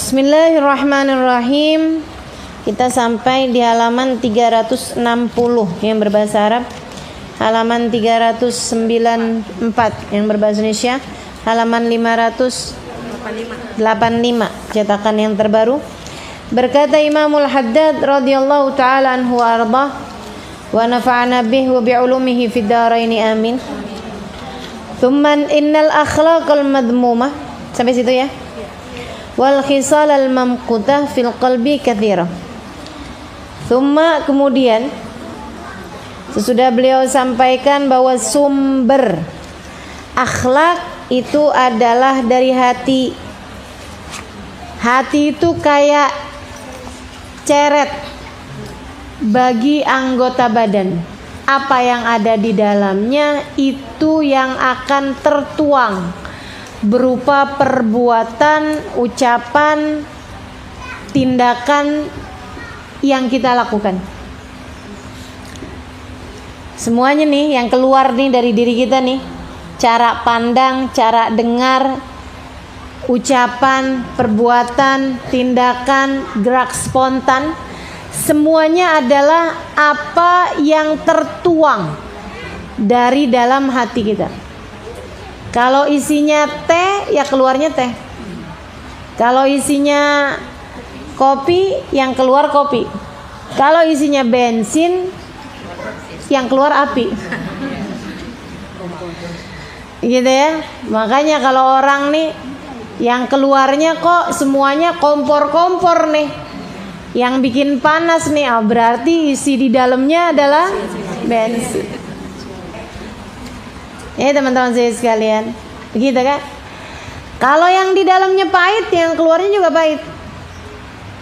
Bismillahirrahmanirrahim. Kita sampai di halaman 360 yang berbahasa Arab, halaman 394 yang berbahasa Indonesia, halaman 585 cetakan yang terbaru. Berkata Imamul Haddad radhiyallahu taala anhu wa ardhah wa nafa'ana bihi wa bi'ulumihi fid dharaini amin. Tsumma innal akhlaqal madmumah, sampai situ ya. Wal khisalal mamqutah fil qalbi katsira. Tsumma, kemudian sesudah beliau sampaikan bahwa sumber akhlak itu adalah dari hati. Hati itu kayak ceret bagi anggota badan. Apa yang ada di dalamnya itu yang akan tertuang berupa perbuatan, ucapan, tindakan yang kita lakukan. Semuanya nih yang keluar nih dari diri kita nih, cara pandang, cara dengar, ucapan, perbuatan, tindakan, gerak spontan, semuanya adalah apa yang tertuang dari dalam hati kita. Kalau isinya teh, ya keluarnya teh. Kalau isinya kopi, yang keluar kopi. Kalau isinya bensin, yang keluar api. Gitu ya. Makanya kalau orang nih yang keluarnya kok semuanya kompor-kompor nih, yang bikin panas nih, berarti isi di dalamnya adalah bensin. Ya teman-teman saya sekalian, begitu kan? Kalau yang di dalamnya pahit, yang keluarnya juga pahit.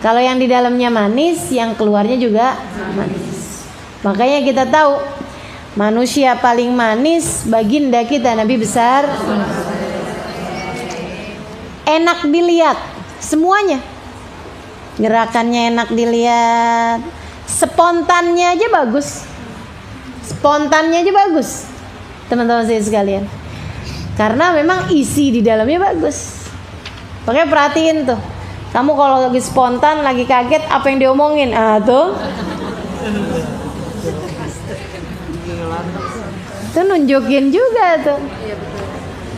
Kalau yang di dalamnya manis, yang keluarnya juga manis. Makanya kita tahu manusia paling manis baginda kita Nabi besar. Enak dilihat semuanya. Gerakannya enak dilihat, spontannya aja bagus. Spontannya aja bagus. Teman-teman saya sekalian. Karena memang isi di dalamnya bagus. Makanya perhatiin tuh. Kamu kalau lagi spontan, lagi kaget, apa yang diomongin? Tuh. Itu nunjukin juga tuh.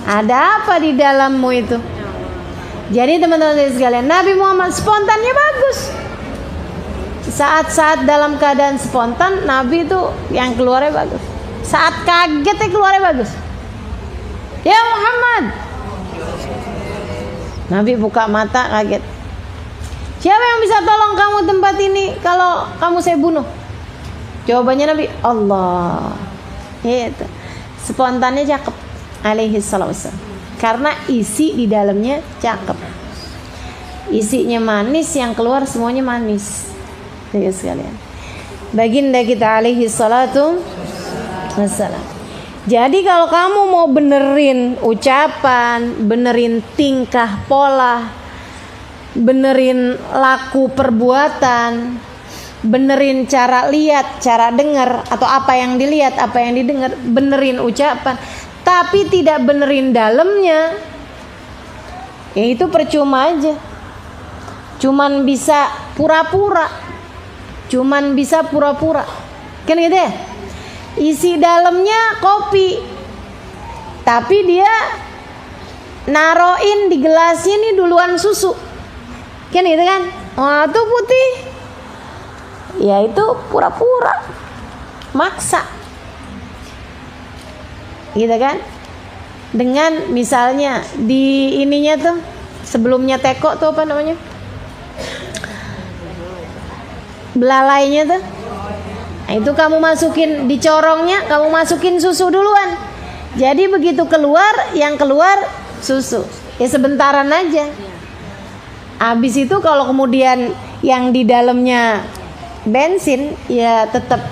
Ada apa di dalammu itu? Jadi teman-teman saya sekalian, Nabi Muhammad spontannya bagus. Saat-saat dalam keadaan spontan, Nabi itu yang keluarnya bagus. Saat kagetnya keluarnya bagus. Ya Muhammad. Nabi buka mata kaget. Siapa yang bisa tolong kamu tempat ini kalau kamu saya bunuh? Jawabannya Nabi, Allah. Itu. Spontannya cakep. Alaihi salatu wassalam. Karena isi di dalamnya cakep. Isinya manis, yang keluar semuanya manis. Ya sekalian. Baginda kita alaihi salatu wassalam. Jadi kalau kamu mau benerin ucapan, benerin tingkah pola, benerin laku perbuatan, benerin cara lihat, cara dengar, atau apa yang dilihat, apa yang didengar, benerin ucapan, tapi tidak benerin dalamnya, ya itu percuma aja. Cuman bisa pura-pura. Cuman bisa pura-pura. Kan gitu ya? Isi dalamnya kopi, tapi dia naroin di gelasnya nih duluan susu. Kan gitu kan? Wah, itu putih. Ya itu pura-pura. Maksa. Gitu kan? Dengan misalnya di ininya tuh, sebelumnya teko tuh apa namanya? Belalainya tuh. Nah, itu kamu masukin di corongnya, kamu masukin susu duluan. Jadi begitu keluar, yang keluar susu. Ya sebentaran aja. Habis itu kalau kemudian yang di dalamnya bensin, ya tetap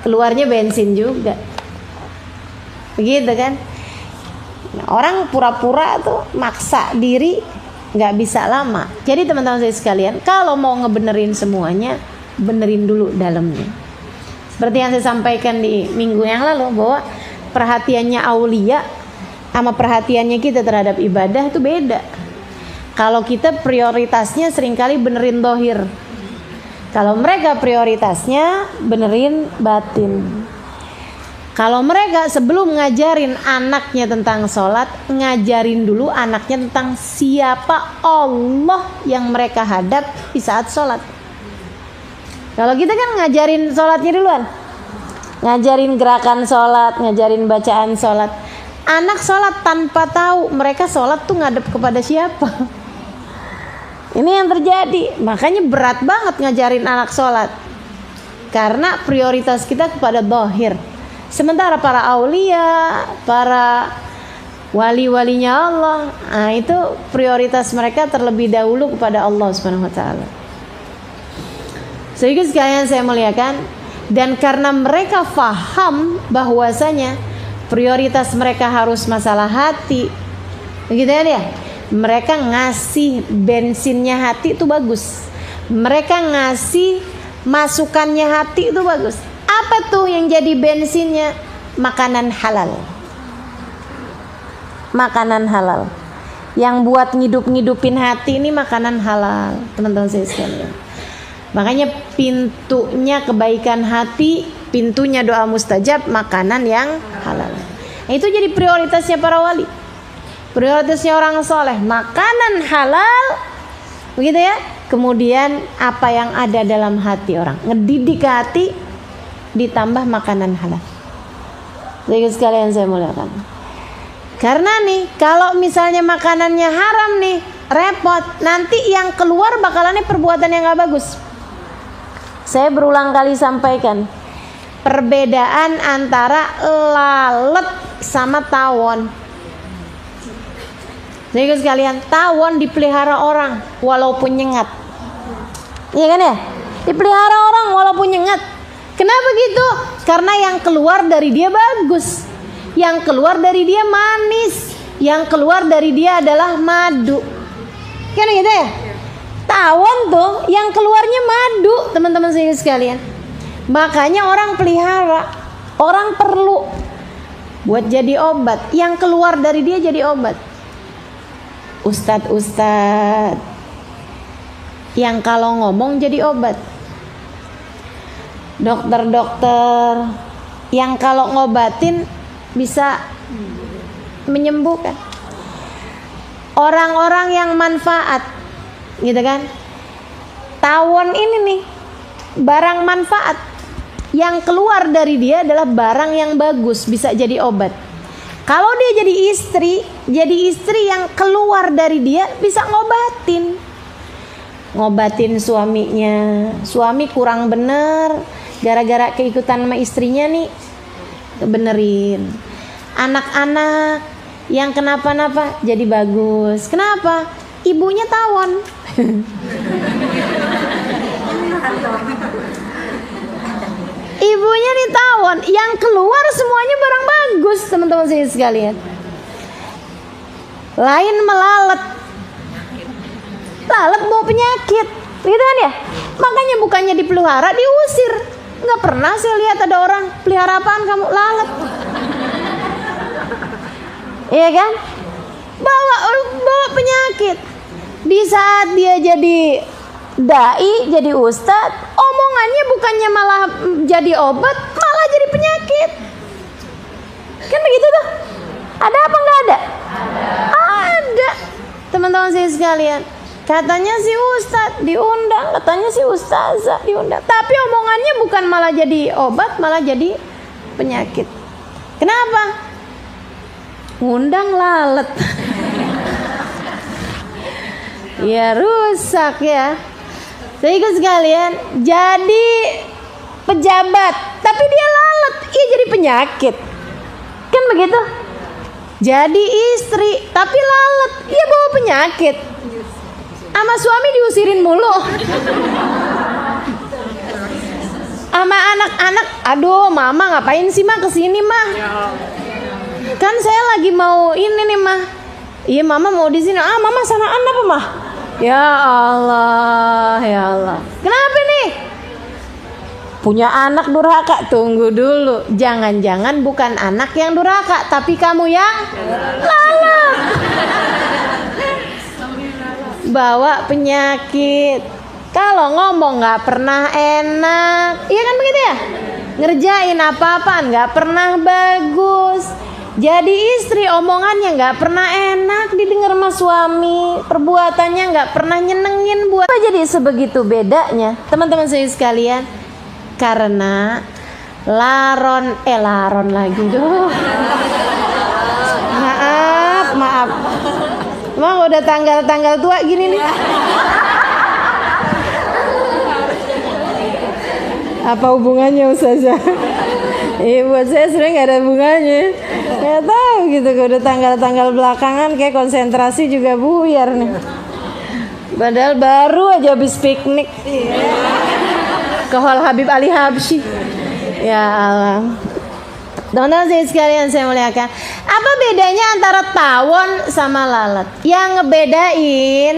keluarnya bensin juga. Begitu kan? Nah, orang pura-pura tuh maksa diri, nggak bisa lama. Jadi teman-teman saya sekalian, kalau mau ngebenerin semuanya, benerin dulu dalamnya. Seperti yang saya sampaikan di minggu yang lalu, bahwa perhatiannya aulia sama perhatiannya kita terhadap ibadah itu beda. Kalau kita prioritasnya seringkali benerin dohir, kalau mereka prioritasnya benerin batin. Kalau mereka sebelum ngajarin anaknya tentang sholat, ngajarin dulu anaknya tentang siapa Allah yang mereka hadap di saat sholat. Kalau kita kan ngajarin sholatnya duluan, ngajarin gerakan sholat, ngajarin bacaan sholat. Anak sholat tanpa tahu mereka sholat tuh ngadep kepada siapa. Ini yang terjadi. Makanya berat banget ngajarin anak sholat, karena prioritas kita kepada zahir. Sementara para aulia, para wali-walinya Allah, nah itu prioritas mereka terlebih dahulu kepada Allah Subhanahu wa taala. Sehingga sekalian saya muliakan, dan karena mereka faham bahwasanya prioritas mereka harus masalah hati, begitu ya dia? Mereka ngasih bensinnya hati itu bagus. Mereka ngasih masukannya hati itu bagus. Apa tuh yang jadi bensinnya? Makanan halal. Makanan halal. Yang buat ngidup-ngidupin hati ini makanan halal, teman-teman saya sekalian. Makanya pintunya kebaikan hati, pintunya doa mustajab, makanan yang halal. Nah, itu jadi prioritasnya para wali. Prioritasnya orang soleh, makanan halal, begitu ya. Kemudian apa yang ada dalam hati orang, ngedidik hati, ditambah makanan halal. Jadi sekalian saya muliakan. Karena nih, kalau misalnya makanannya haram nih, repot. Nanti yang keluar bakalannya perbuatan yang gak bagus. Saya berulang kali sampaikan perbedaan antara lalat sama tawon. Jadi sekalian, tawon dipelihara orang walaupun nyengat. Iya kan ya? Dipelihara orang walaupun nyengat. Kenapa gitu? Karena yang keluar dari dia bagus. Yang keluar dari dia manis. Yang keluar dari dia adalah madu. Kan gitu ya? Tawon tuh yang keluarnya madu, teman-teman sekalian. Makanya orang pelihara, orang perlu buat jadi obat. Yang keluar dari dia jadi obat. Ustadz yang kalau ngomong jadi obat, dokter-dokter yang kalau ngobatin bisa menyembuhkan, orang-orang yang manfaat, gitu kan. Tawon ini nih barang manfaat, yang keluar dari dia adalah barang yang bagus, bisa jadi obat. Kalau dia jadi istri yang keluar dari dia bisa ngobatin suaminya. Suami kurang bener, gara-gara keikutan sama istrinya nih, benerin. Anak-anak yang kenapa-napa jadi bagus. Kenapa? Ibunya tawon. Ibunya nih tawon, yang keluar semuanya barang bagus, teman-teman saya sekalian. Lain melalet, lalat bawa penyakit, gitu kan ya. Makanya bukannya dipelihara, diusir. Nggak pernah saya lihat ada orang pelihara apaan kamu, lalat. Iya kan? Bawa penyakit. Di saat dia jadi dai, jadi ustadz, omongannya bukannya malah jadi obat, malah jadi penyakit. Kan begitu tuh? Ada apa nggak ada? Ada. Teman-teman saya sekalian, katanya si ustadz diundang, katanya si ustazah diundang, tapi omongannya bukan malah jadi obat, malah jadi penyakit. Kenapa? Ngundang lalat. Ya rusak ya. Sehingga sekalian, jadi pejabat tapi dia lalat, iya jadi penyakit. Kan begitu? Jadi istri tapi lalat, iya bawa penyakit. Sama suami diusirin mulu. Sama anak-anak, aduh mama ngapain sih mah kesini mah? Kan saya lagi mau ini nih mah. Iya mama mau di sini. Ah mama sanaan apa mah? Ya Allah, ya Allah. Kenapa nih? Punya anak durhaka, tunggu dulu. Jangan-jangan bukan anak yang durhaka, tapi kamu yang lalat. bawa penyakit. Kalau ngomong nggak pernah enak, iya kan begitu ya? Ngerjain apa-apaan nggak pernah bagus. Jadi istri omongannya nggak pernah enak didengar sama suami, perbuatannya nggak pernah nyenengin buat. Apa jadi sebegitu bedanya, teman-teman saya sekalian? Karena laron lagi tuh. Maaf. Emang udah tanggal tua gini nih. Apa hubungannya Ustazah? Buat saya sebenarnya nggak ada hubungannya. Nggak tahu gitu, kalau udah tanggal belakangan kayak konsentrasi juga buyar nih. Padahal baru aja habis piknik ke Hall Habib Ali Habsyi. Ya Allah. Teman-teman saya sekalian, saya muliakan. Apa bedanya antara tawon sama lalat? Yang ngebedain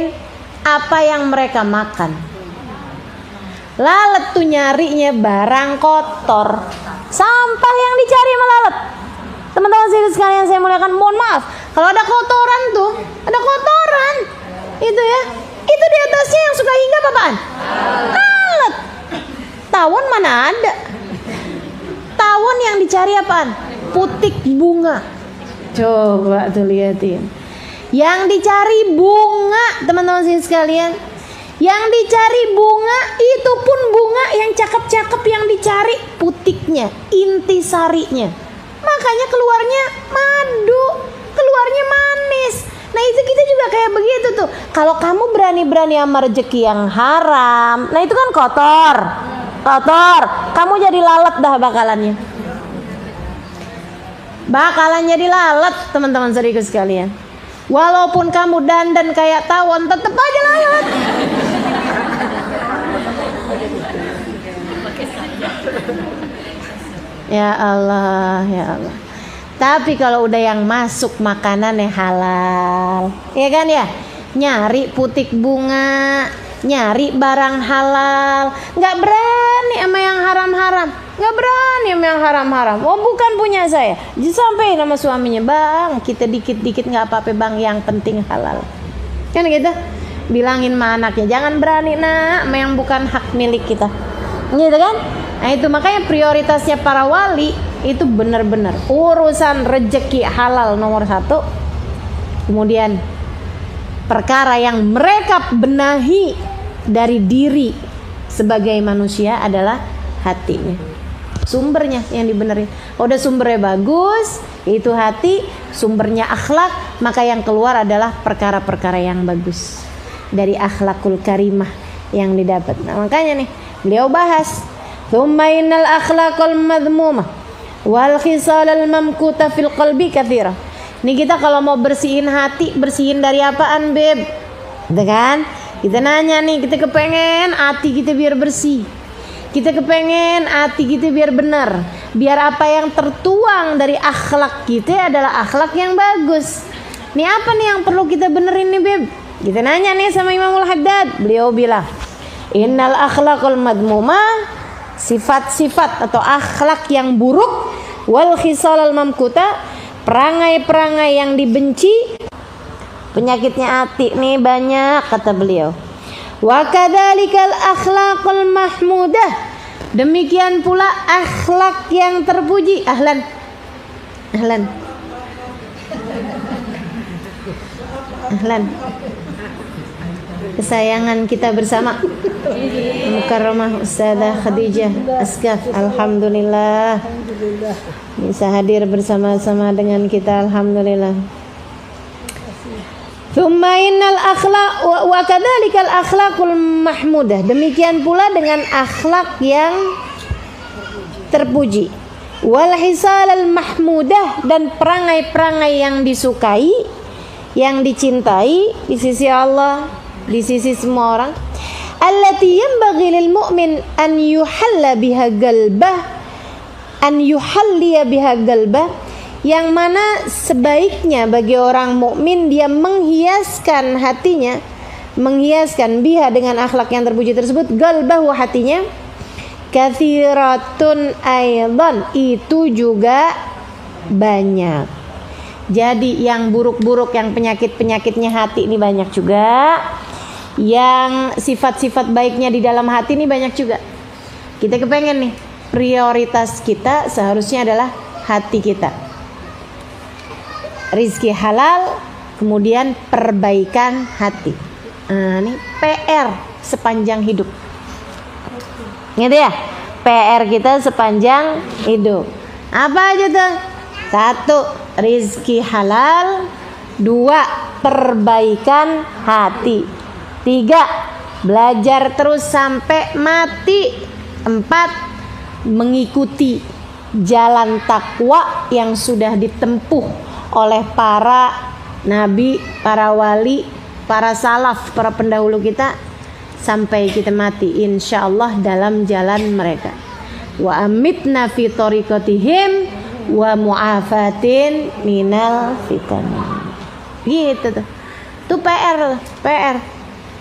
apa yang mereka makan. Lalat tuh nyarinya barang kotor, sampah yang dicari sama lalat. Teman-teman sekalian saya muliakan, mohon maaf kalau ada kotoran tuh, ada kotoran itu ya, itu di atasnya yang suka hinggap apaan? Lalat. Tawon mana ada? Tawon yang dicari apaan? Putik bunga. Coba tuh liatin, yang dicari bunga, teman-teman sekalian. Yang dicari bunga, itu pun bunga yang cakep-cakep, yang dicari putiknya, intisarinya. Makanya keluarnya madu, keluarnya manis. Nah itu kita juga kayak begitu tuh. Kalau kamu berani-berani sama rezeki yang haram, nah itu kan kotor. Kamu jadi lalat dah bakalannya. Bakalan jadi lalat, teman-teman saudaraku sekalian. Walaupun kamu dandan kayak tawon, tetep aja lalat. Ya Allah, ya Allah. Tapi kalau udah yang masuk makanannya halal, ya kan ya? Nyari putik bunga, nyari barang halal, nggak berani sama yang haram-haram, nggak berani sama yang haram-haram. Oh bukan punya saya, sampai nama suaminya, bang kita dikit-dikit nggak apa-apa bang, yang penting halal. Kan gitu, bilangin sama anaknya, jangan berani nak sama yang bukan hak milik kita, gitu kan? Nah itu makanya prioritasnya para wali itu benar-benar urusan rezeki halal nomor 1. Kemudian perkara yang mereka benahi dari diri sebagai manusia adalah hatinya, sumbernya yang dibenerin. Udah sumbernya bagus, itu hati, sumbernya akhlak, maka yang keluar adalah perkara-perkara yang bagus dari akhlakul karimah yang didapat. Nah makanya nih beliau bahas thumma innal akhlaqal madhmumah wal khisalal mamkuta fil qalbi katsira. Nih kita kalau mau bersihin hati, bersihin dari apaan beb? Gitu kan? Kita nanya nih, kita kepengen hati kita biar bersih, kita kepengen hati kita biar benar, biar apa yang tertuang dari akhlak kita adalah akhlak yang bagus. Nih apa nih yang perlu kita benerin nih beb? Kita nanya nih sama Imamul Haddad. Beliau bilang innal akhlaqal madhmumah, sifat-sifat atau akhlak yang buruk, wal khisalal mamkuta, perangai-perangai yang dibenci. Penyakitnya hati nih banyak, kata beliau. Wa kadzalikal akhlaqul mahmudah, demikian pula akhlak yang terpuji. Ahlan kesayangan kita bersama, Mukarramah Ustazah Khadijah Asgaf. Alhamdulillah bisa hadir bersama-sama dengan kita, alhamdulillah. Tsumma innal akhlaq wa kadzalikal akhlaqul mahmudah, demikian pula dengan akhlak yang terpuji. Wal hisalal mahmudah, dan perangai-perangai yang disukai, yang dicintai di sisi Allah, di sisi semua orang. Allati yanbaghi lil mu'min an yuhalla biha qalbah, an yuhalliya biha qalbah, yang mana sebaiknya bagi orang mukmin dia menghiaskan hatinya, menghiaskan biha dengan akhlak yang terpuji tersebut, qalbahu hatinya, katsiratun aidan, itu juga banyak. Jadi yang buruk-buruk, yang penyakit-penyakitnya hati ini banyak juga. yang sifat-sifat baiknya di dalam hati ini banyak juga. Kita kepengen nih, prioritas kita seharusnya adalah hati kita. Rizki halal, kemudian perbaikan hati. Nah, ini PR sepanjang hidup. Gitu ya? PR kita sepanjang hidup. Apa aja tuh? 1, rizki halal. 2, perbaikan hati. 3, belajar terus sampai mati. 4, mengikuti jalan takwa yang sudah ditempuh oleh para nabi, para wali, para salaf, para pendahulu kita sampai kita mati insyaallah dalam jalan mereka. Wa amitna fi tariqatihim wa mu'afatin minal fitan. Gitu tuh. Tuh PR.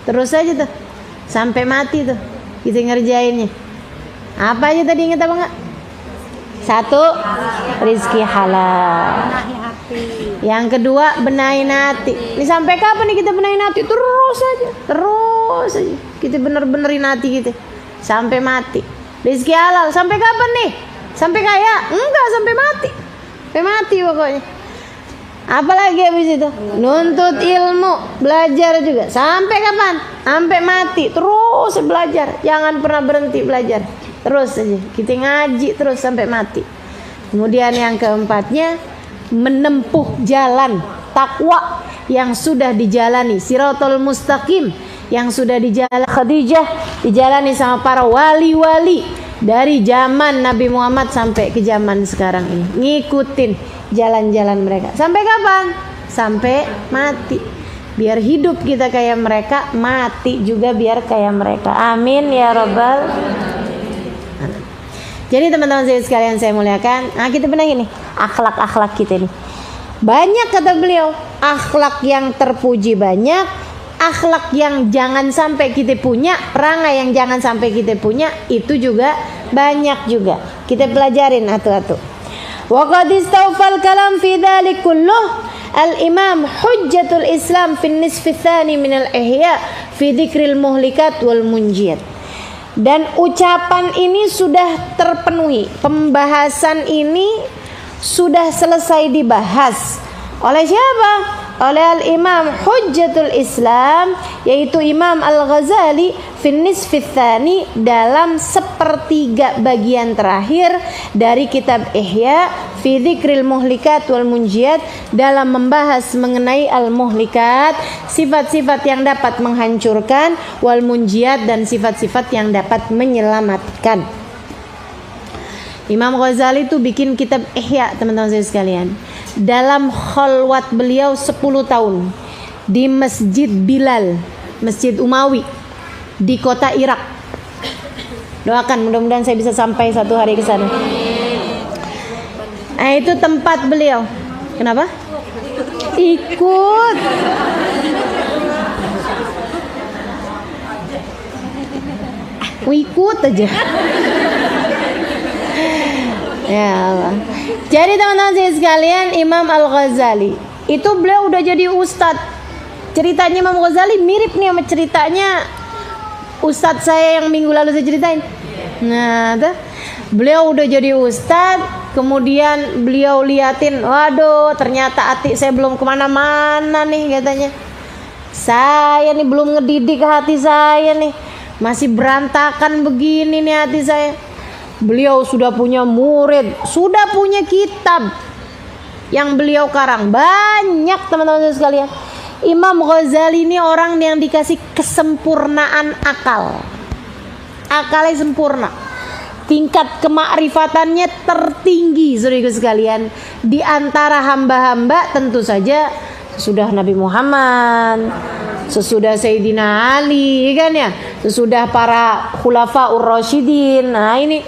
Terus aja tuh sampai mati tuh kita ngerjainnya. Apa aja tadi ingat apa enggak? 1, rizki halal. Yang kedua, benahin hati. Ini sampai kapan nih kita benahin hati? Terus aja. Kita bener-benerin hati kita sampai mati. Rizki halal sampai kapan nih? Sampai kaya? Enggak, sampai mati. Sampai mati pokoknya. Apalagi habis itu? Nuntut ilmu, belajar juga. Sampai kapan? Sampai mati. Terus belajar. Jangan pernah berhenti belajar. Terus aja. Kita ngaji terus sampai mati. Kemudian yang keempatnya, menempuh jalan takwa yang sudah dijalani, siratal mustaqim yang sudah dijalani Khadijah, dijalani sama para wali-wali dari zaman Nabi Muhammad sampai ke zaman sekarang ini. Ngikutin jalan-jalan mereka. Sampai kapan? Sampai mati. Biar hidup kita kayak mereka, mati juga biar kayak mereka. Amin ya rabbal. Jadi teman-teman saya sekalian saya muliakan, nah kita benahin nih akhlak-akhlak kita nih. Banyak kata beliau, akhlak yang terpuji banyak, akhlak yang jangan sampai kita punya, perangai yang jangan sampai kita punya itu juga banyak juga. Kita pelajarin atu-atu. Wa qad istawfal kalam fi dzalik kulluh al-Imam Hujjatul Islam fi nisfi tsani min al-Ihya fi dzikril muhlikat wal munjiyat. Dan ucapan ini sudah terpenuhi. Pembahasan ini sudah selesai dibahas oleh siapa? Oleh Al-Imam Hujjatul Islam, yaitu Imam Al-Ghazali fi nisfi tsani, dalam sepertiga bagian terakhir dari kitab Ihya fi dzikril muhlikat wal munjiyat, dalam membahas mengenai al-muhlikat, sifat-sifat yang dapat menghancurkan, wal munjiyat, dan sifat-sifat yang dapat menyelamatkan. Imam Ghazali itu bikin kitab Ihya, teman-teman saya sekalian, dalam khalwat beliau 10 tahun di Masjid Bilal, Masjid Umawi di kota Irak. Doakan mudah-mudahan saya bisa sampai satu hari ke sana. Nah, itu tempat beliau. Kenapa? Ikut. Ikut aja. Ya Allah. Jadi teman-teman saya sekalian, Imam Al-Ghazali itu beliau udah jadi ustadz. Ceritanya Imam Ghazali mirip nih sama ceritanya ustadz saya yang minggu lalu saya ceritain. Nah, tuh. Beliau udah jadi ustadz, kemudian beliau liatin, waduh ternyata hati saya belum kemana-mana nih katanya. Saya nih belum ngedidik hati saya nih, masih berantakan begini nih hati saya. Beliau sudah punya murid, sudah punya kitab yang beliau karang banyak, teman-teman sekalian. Imam Ghazali ini orang yang dikasih kesempurnaan akal. Akalnya sempurna. Tingkat kemakrifatannya tertinggi, saudara sekalian. Di antara hamba-hamba tentu saja sesudah Nabi Muhammad, sesudah Sayyidina Ali, kan ya, sesudah para khulafaur rasyidin. Nah, ini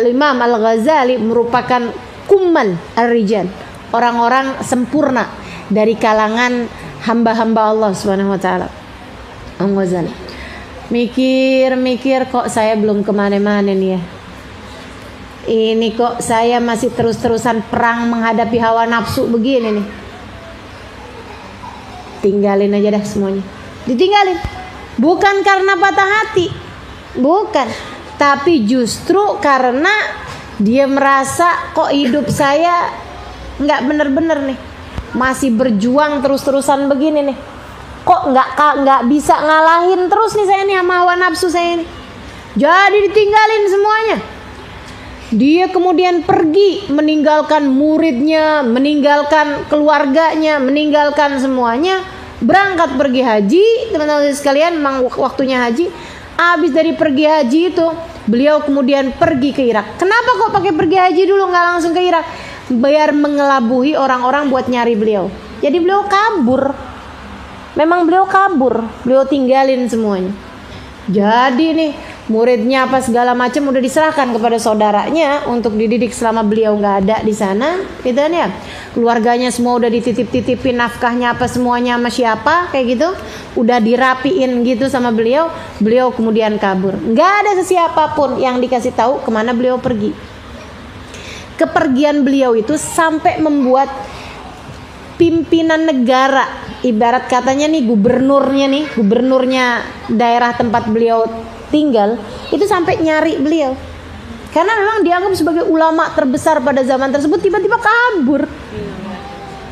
Imam Al-Ghazali merupakan kummal ar-rijal, orang-orang sempurna dari kalangan hamba-hamba Allah Subhanahu wa taala. Imam Ghazali mikir-mikir, kok saya belum kemana-mana nih ya. Ini kok saya masih terus-terusan perang menghadapi hawa nafsu begini nih. Tinggalin aja dah semuanya. Ditinggalin. Bukan karena patah hati, bukan, tapi justru karena dia merasa kok hidup saya nggak bener-bener nih, masih berjuang terus-terusan begini nih, kok nggak bisa ngalahin terus nih saya nih sama hawa nafsu saya nih. Jadi ditinggalin semuanya. Dia kemudian pergi meninggalkan muridnya, meninggalkan keluarganya, meninggalkan semuanya, berangkat pergi haji. Teman-teman sekalian, memang waktunya haji. Habis dari pergi haji itu, beliau kemudian pergi ke Irak. Kenapa kok pakai pergi haji dulu, nggak langsung ke Irak? Biar mengelabuhi orang-orang buat nyari beliau. Jadi beliau kabur. Memang beliau kabur, beliau tinggalin semuanya. Jadi nih muridnya apa segala macam udah diserahkan kepada saudaranya untuk dididik selama beliau nggak ada di sana, gitu kan ya. Keluarganya semua udah dititip-titipin nafkahnya apa semuanya sama siapa kayak gitu, udah dirapiin gitu sama beliau. Beliau kemudian kabur, nggak ada sesiapapun yang dikasih tahu kemana beliau pergi. Kepergian beliau itu sampai membuat pimpinan negara, ibarat katanya nih gubernurnya daerah tempat beliau tinggal itu sampai nyari beliau, karena memang dianggap sebagai ulama terbesar pada zaman tersebut, tiba-tiba kabur.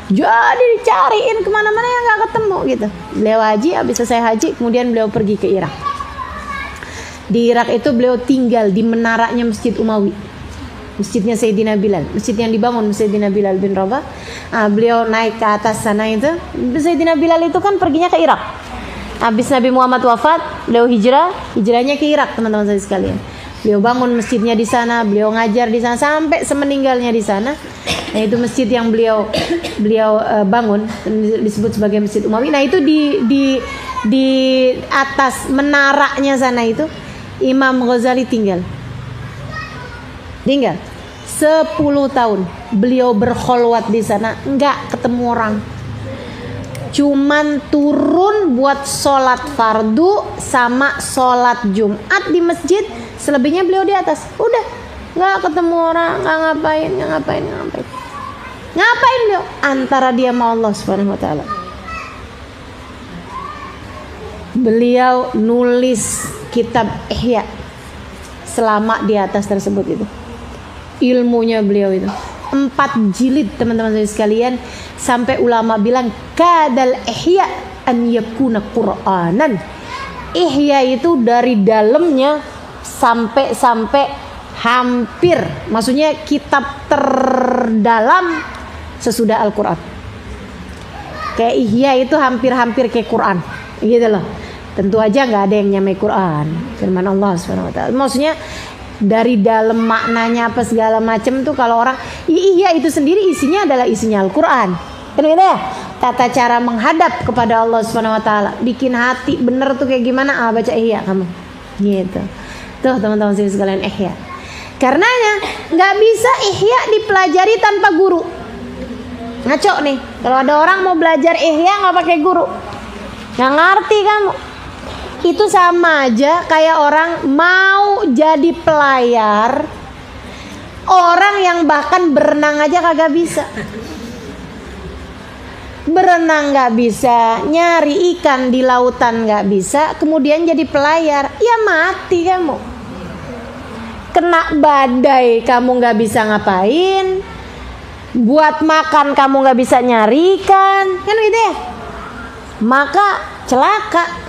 Jadi dicariin kemana-mana yang nggak ketemu gitu. Beliau haji, habis selesai haji kemudian beliau pergi ke Irak. Di Irak itu beliau tinggal di menaranya Masjid Umawi, masjidnya Sayyidina Bilal, masjid yang dibangun Sayyidina Bilal bin Rabah. Beliau naik ke atas sana itu. Sayyidina Bilal itu kan perginya ke Irak. Habis Nabi Muhammad wafat, beliau hijrahnya ke Irak, teman-teman saya sekalian. Beliau bangun masjidnya di sana, beliau ngajar di sana sampai semeninggalnya di sana. Nah, itu masjid yang beliau bangun, disebut sebagai Masjid Umawi. Nah, itu di atas menaranya sana itu Imam Ghazali tinggal 10 tahun beliau berkholwat di sana, nggak ketemu orang, cuman turun buat sholat fardu sama sholat Jumat di masjid, selebihnya beliau di atas. Udah nggak ketemu orang, nggak ngapain beliau, antara dia sama Allah Subhanahu wa taala. Beliau nulis kitab Ihya selama di atas tersebut itu. Ilmunya beliau itu 4 jilid, teman-teman saya sekalian, sampai ulama bilang kadal ihya an yakuna Qur'anan. Ihya itu dari dalamnya sampai hampir, maksudnya kitab terdalam sesudah Al-Qur'an. Kayak Ihya itu hampir-hampir kayak Qur'an gitu loh. Tentu aja nggak ada yang nyamai Qur'an, firman Allah Subhanahu wa taala. Maksudnya dari dalam maknanya apa segala macam tuh, kalau orang Ihya itu sendiri isinya adalah isinya Al-Qur'an. Kan gitu ya? Tata cara menghadap kepada Allah Subhanahu wa taala, bikin hati bener tuh kayak gimana? Baca Ihya kamu. Gitu. Tuh teman-teman sekalian, Ihya. Karenanya nggak bisa Ihya dipelajari tanpa guru. Ngaco nih. Kalau ada orang mau belajar Ihya nggak pakai guru, nggak ngerti kamu. Itu sama aja kayak orang mau jadi pelayar, orang yang bahkan berenang aja kagak bisa. Berenang nggak bisa, nyari ikan di lautan nggak bisa, kemudian jadi pelayar, ya mati kamu. Kena badai kamu nggak bisa ngapain, buat makan kamu nggak bisa nyari ikan, kan gitu ya. Maka celaka.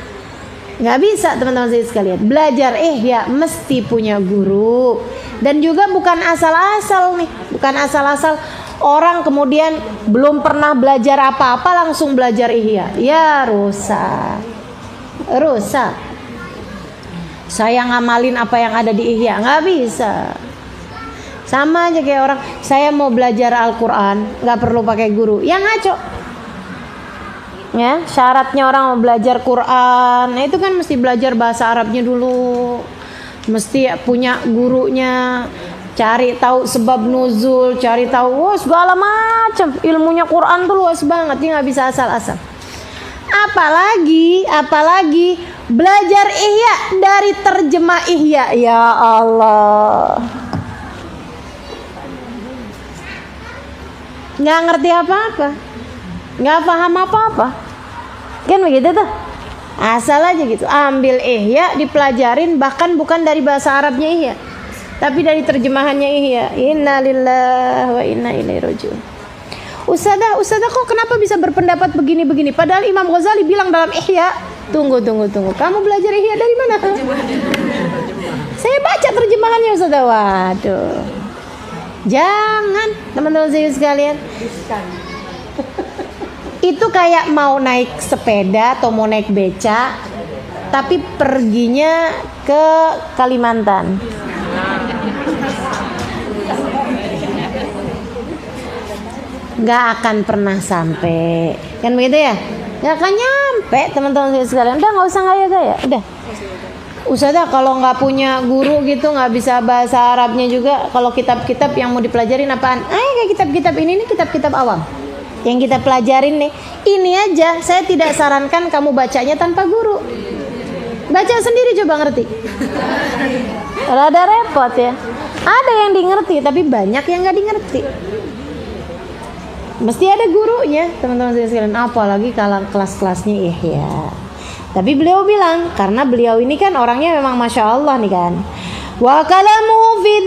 Nggak bisa teman-teman saya sekalian. Belajar ya mesti punya guru. Dan juga bukan asal-asal nih, bukan asal-asal orang kemudian belum pernah belajar apa-apa langsung belajar Ihya. Ya rusak. Saya ngamalin apa yang ada di Ihya, nggak bisa. Sama aja kayak orang, saya mau belajar Al-Quran nggak perlu pakai guru, ya ngaco. Ya, syaratnya orang mau belajar Quran, nah itu kan mesti belajar bahasa Arabnya dulu, mesti punya gurunya, cari tahu sebab nuzul, cari tahu segala macam. Ilmunya Quran tuh luas banget, dia nggak bisa asal-asal. Apalagi belajar Ihya dari terjemah Ihya, ya Allah, nggak ngerti apa-apa, nggak paham apa-apa. Kan begitu tuh. Asal aja gitu, ambil Ihya, dipelajarin, bahkan bukan dari bahasa Arabnya Ihya, tapi dari terjemahannya Ihya. Innalillahi wa inna ilaihi raji'un. Ustazah kok kenapa bisa berpendapat begini-begini? Padahal Imam Ghazali bilang dalam Ihya. Tunggu. Kamu belajar Ihya dari mana? Saya baca terjemahannya Ustazah. Waduh. Jangan, teman-teman saya sekalian. Itu kayak mau naik sepeda atau mau naik beca, tapi perginya ke Kalimantan. Nggak akan pernah sampai, kan begitu ya? Nggak akan nyampe, teman-teman saya sekalian. Udah nggak usah gaya-gaya, udah. Ustazah kalau nggak punya guru gitu, nggak bisa bahasa Arabnya juga, kalau kitab-kitab yang mau dipelajarin apaan? Kayak kitab-kitab ini nih, kitab-kitab awam yang kita pelajarin nih, ini aja saya tidak sarankan kamu bacanya tanpa guru. Baca sendiri coba ngerti. Rada repot ya. Ada yang dimengerti tapi banyak yang nggak dimengerti. Mesti ada gurunya, teman-teman sekalian. Apalagi kalau kelas-kelasnya Ihya. Tapi beliau bilang, karena beliau ini kan orangnya memang masya Allah nih kan. Wa kalamuhu fi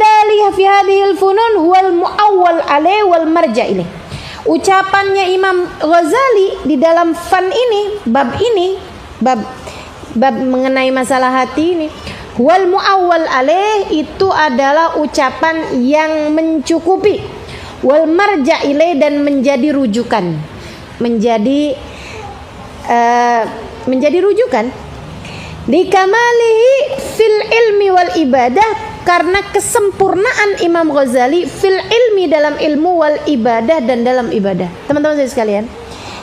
hadhil funun huwal muawwal alaih wal marja ilaih. Ucapannya Imam Ghazali di dalam fan ini, bab mengenai masalah hati ini, wal muawwal alaih, itu adalah ucapan yang mencukupi, wal marja ilaih, dan menjadi rujukan, menjadi rujukan di kamalihi fil ilmi wal ibadah, karena kesempurnaan Imam Ghazali fil ilmi, dalam ilmu, wal ibadah, dan dalam ibadah. Teman-teman saya sekalian,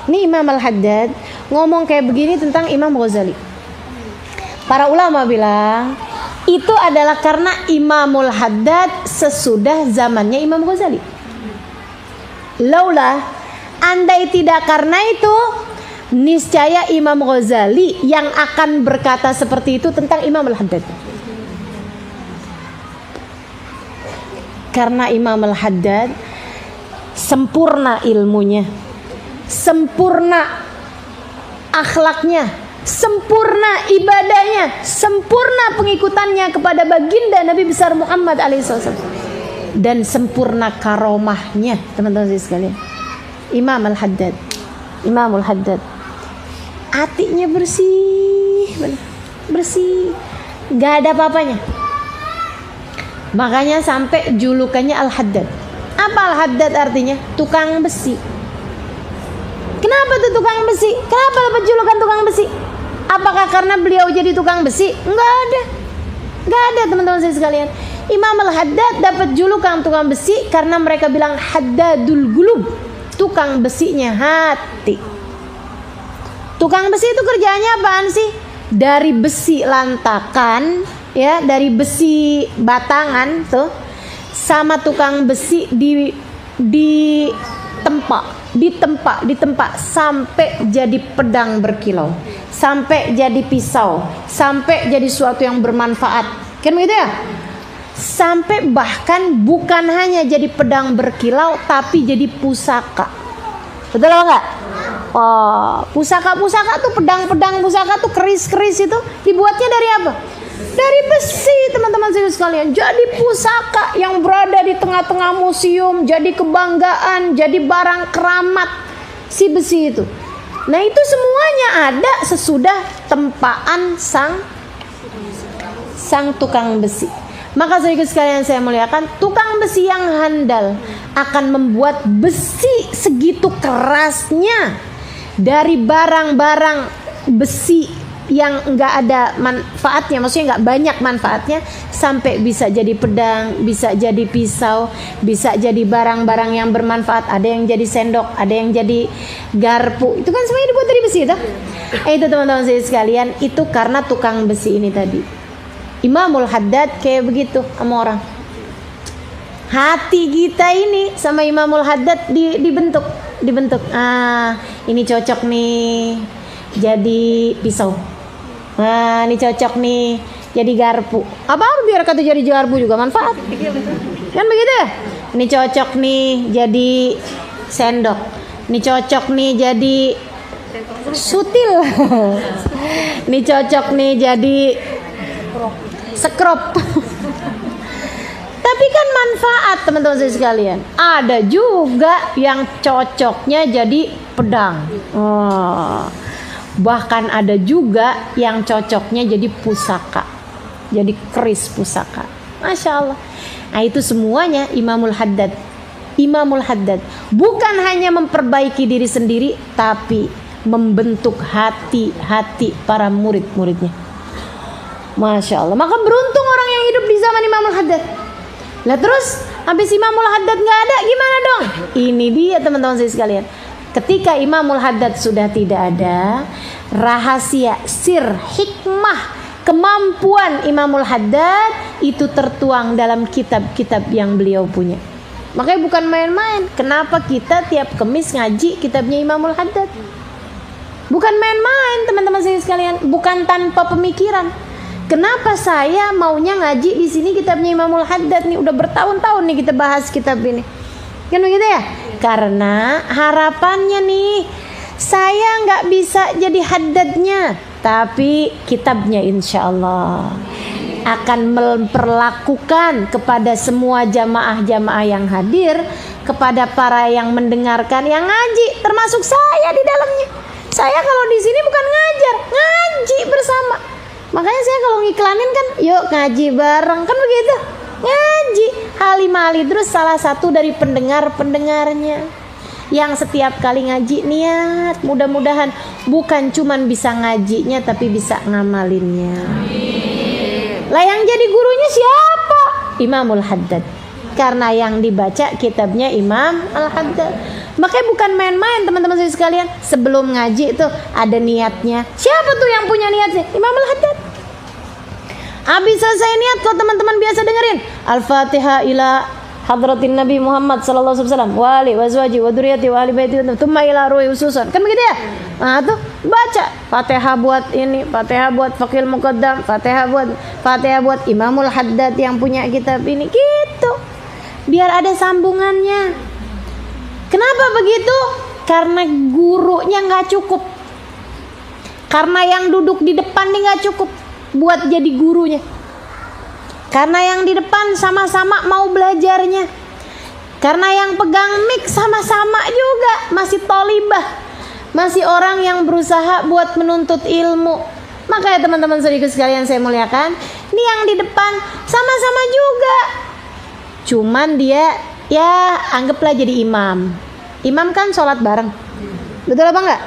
ini Imam Al-Haddad ngomong kayak begini tentang Imam Ghazali. Para ulama bilang itu adalah karena Imamul Haddad sesudah zamannya Imam Ghazali. Laulah, andai tidak karena itu, niscaya Imam Ghazali yang akan berkata seperti itu tentang Imam Al-Haddad. Karena Imam Al-Haddad sempurna ilmunya, sempurna akhlaknya, sempurna ibadahnya, sempurna pengikutannya kepada baginda Nabi besar Muhammad alaihissalam, dan sempurna karomahnya, teman-teman sekalian. Imamul Haddad hatinya bersih, gak ada apa-apanya. Makanya sampai julukannya Al-Haddad. Apa Al-Haddad artinya? Tukang besi. Kenapa tuh tukang besi? Kenapa dapat julukan tukang besi? Apakah karena beliau jadi tukang besi? Enggak ada teman-teman saya sekalian. Imam Al-Haddad dapat julukan tukang besi karena mereka bilang Haddadul Qulub, tukang besinya hati. Tukang besi itu kerjanya apaan sih? Dari besi lantakan, ya, dari besi batangan tuh, sama tukang besi ditempa sampai jadi pedang berkilau, sampai jadi pisau, sampai jadi sesuatu yang bermanfaat, kan begitu ya? Sampai bahkan bukan hanya jadi pedang berkilau, tapi jadi pusaka. Betul apa enggak? Oh, pusaka tuh, pedang-pedang pusaka tuh, keris-keris itu dibuatnya dari apa? Dari besi, teman-teman sekalian. Jadi pusaka yang berada di tengah-tengah museum, jadi kebanggaan, jadi barang keramat si besi itu. Nah, itu semuanya ada sesudah tempaan sang tukang besi. Maka sekalian saya muliakan, tukang besi yang handal akan membuat besi segitu kerasnya dari barang-barang besi yang enggak ada manfaatnya, maksudnya enggak banyak manfaatnya, sampai bisa jadi pedang, bisa jadi pisau, bisa jadi barang-barang yang bermanfaat. Ada yang jadi sendok, ada yang jadi garpu. Itu kan semuanya dibuat dari besi itu. Itu teman-teman saya sekalian, itu karena tukang besi ini tadi. Imamul Haddad kayak begitu sama orang. Hati kita ini sama Imamul Haddad dibentuk. Ini cocok nih jadi pisau. Ini cocok nih jadi garpu. Apa biar kata jadi garpu juga manfaat. Kan begitu ya? Ini cocok nih jadi sendok. Ini cocok nih jadi sutil. Nih cocok nih jadi sekrop. Tapi kan manfaat teman-teman sekalian. Ada juga yang cocoknya jadi pedang. Bahkan ada juga yang cocoknya jadi pusaka. Jadi keris pusaka. Masya Allah. Nah itu semuanya Imamul Haddad. Imamul Haddad bukan hanya memperbaiki diri sendiri, tapi membentuk hati-hati para murid-muridnya. Masya Allah. Maka beruntung orang yang hidup di zaman Imamul Haddad. Lah terus habis Imamul Haddad nggak ada gimana dong? Ini dia teman-teman saya sekalian. Ketika Imamul Haddad sudah tidak ada, rahasia, sir, hikmah, kemampuan Imamul Haddad itu tertuang dalam kitab-kitab yang beliau punya. Makanya bukan main-main. Kenapa kita tiap Kamis ngaji kitabnya Imamul Haddad? Bukan main-main teman-teman saya sekalian. Bukan tanpa pemikiran. Kenapa saya maunya ngaji di sini kitabnya Imamul Haddad nih? Udah bertahun-tahun nih kita bahas kitab ini. Kan begitu ya? Karena harapannya nih, saya nggak bisa jadi haddadnya, tapi kitabnya insya Allah akan memperlakukan kepada semua jamaah-jamaah yang hadir, kepada para yang mendengarkan, yang ngaji, termasuk saya di dalamnya. Saya kalau di sini bukan ngajar, ngaji bersama. Makanya saya kalau ngiklanin kan, yuk ngaji bareng, kan begitu. Ngaji. Halimah Al-Idrus salah satu dari pendengarnya, yang setiap kali ngaji niat mudah-mudahan bukan cuman bisa ngajinya, tapi bisa ngamalinnya. Lah yang jadi gurunya siapa? Imamul Haddad. Karena yang dibaca kitabnya Imam Al-Haddad. Makanya bukan main-main teman-teman saya sekalian. Sebelum ngaji itu ada niatnya. Siapa tuh yang punya niatnya? Imam Al-Haddad. Habis selesai niat, kalau teman-teman biasa dengerin Al-Fatihah ila hadratin Nabi Muhammad sallallahu alaihi wasallam wa alihi wa azwaji wa dzurriyyati wa ahli baiti tsumma ila ruhi ususun. Kan begitu ya? Nah, tuh baca Fatihah buat ini, Fatihah buat Faqihul Muqaddam, Fatihah buat Imamul Haddad yang punya kitab ini gitu. Biar ada sambungannya. Kenapa begitu? Karena gurunya nggak cukup. Karena yang duduk di depan nih nggak cukup buat jadi gurunya. Karena yang di depan sama-sama mau belajarnya. Karena yang pegang mic sama-sama juga masih tolibah, masih orang yang berusaha buat menuntut ilmu. Makanya teman-teman saudaraku sekalian saya muliakan, ini yang di depan sama-sama juga. Cuman dia ya anggaplah jadi imam. Imam kan sholat bareng. Betul apa enggak?